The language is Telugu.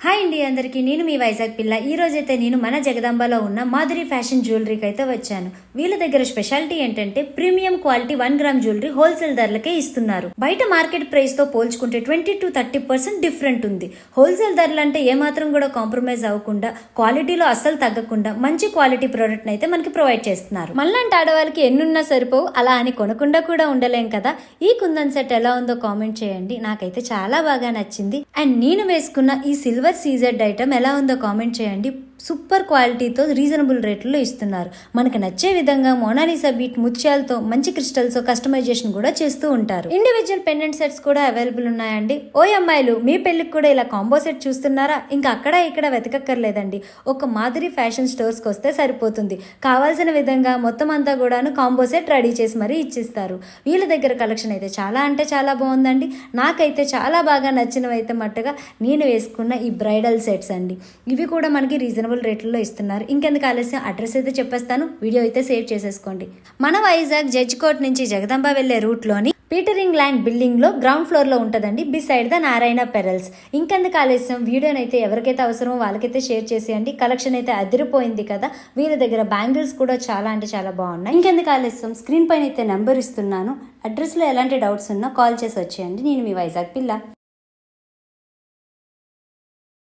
హాయ్ అండి అందరికీ, నేను మీ వైజాగ్ పిల్ల. ఈ రోజైతే నేను మన జగదాంబలో ఉన్న మాధురి ఫ్యాషన్ జ్యువెలరీకి అయితే వచ్చాను. వీళ్ళ దగ్గర స్పెషాలిటీ ఏంటంటే premium quality 1 gram jewellery wholesale ధరలకే ఇస్తున్నారు. బయట మార్కెట్ ప్రైస్ తో పోల్చుకుంటే 20 to 30% డిఫరెంట్ ఉంది. హోల్సేల్ ధరలు అంటే ఏమాత్రం కూడా కాంప్రమైజ్ అవ్వకుండా, క్వాలిటీలో అస్సలు తగ్గకుండా మంచి క్వాలిటీ ప్రోడక్ట్ అయితే మనకి ప్రొవైడ్ చేస్తున్నారు. మళ్ళంటే ఆడవాళ్ళకి ఎన్నున్నా సరిపోవు, అలా అని కొనకుండా కూడా ఉండలేం కదా. ఈ కుందన్ సెట్ ఎలా ఉందో కామెంట్ చేయండి. నాకైతే చాలా బాగా నచ్చింది. అండ్ నేను వేసుకున్న ఈ సిల్వర్ సీజెడ్ ఐటమ్ ఎలా ఉందో కామెంట్ చేయండి. సూపర్ క్వాలిటీతో రీజనబుల్ రేట్లో ఇస్తున్నారు. మనకు నచ్చే విధంగా మోనాలిసా బీట్ ముత్యాలతో మంచి క్రిస్టల్స్ కస్టమైజేషన్ కూడా చేస్తూ ఉంటారు. ఇండివిజువల్ పెండెంట్ సెట్స్ కూడా అవైలబుల్ ఉన్నాయండి. ఓ అమ్మాయిలు, మీ పెళ్లికి కూడా ఇలా కాంబో సెట్ చూస్తున్నారా? ఇంకా అక్కడ ఇక్కడ వెతకక్కర్లేదండి. ఒక మాధురి ఫ్యాషన్ స్టోర్స్కి వస్తే సరిపోతుంది. కావాల్సిన విధంగా మొత్తం అంతా కూడాను కాంబో సెట్ రెడీ చేసి మరీ ఇచ్చిస్తారు. వీళ్ళ దగ్గర కలెక్షన్ అయితే చాలా అంటే చాలా బాగుందండి. నాకైతే చాలా బాగా నచ్చినవి అయితే మట్టుగా నేను వేసుకున్న ఈ బ్రైడల్ సెట్స్ అండి. ఇవి కూడా మనకి రీజనబుల్ రేట్లలో ఇస్తున్నారు. ఇంకెందుకు ఆలస్యం, అడ్రస్ అయితే చెప్పేస్తాను, వీడియో అయితే సేవ్ చేసేసుకోండి. మన వైజాగ్ జడ్జ్ కోర్ట్ నుంచి జగదాంబ వెళ్లే రూట్ లోని పీటరింగ్ ల్యాండ్ బిల్డింగ్ లో గ్రౌండ్ ఫ్లోర్ లో ఉంటదండి, బిసైడ్ ద నారాయణ పెరల్స్. ఇంకెందుకు ఆలస్యం, వీడియోని అయితే ఎవరికైతే అవసరమో వాళ్ళకైతే షేర్ చేసేయండి. కలెక్షన్ అయితే అదిరిపోయింది కదా. వీళ్ళ దగ్గర బ్యాంగిల్స్ కూడా చాలా అంటే చాలా బాగున్నాయి. ఇంకెందుకు ఆలస్యం, స్క్రీన్ పైన అయితే నెంబర్ ఇస్తున్నాను. అడ్రస్ లో ఎలాంటి డౌట్స్ ఉన్నా కాల్ చేసి వచ్చేయండి. నేను మీ వైజాగ్ పిల్ల.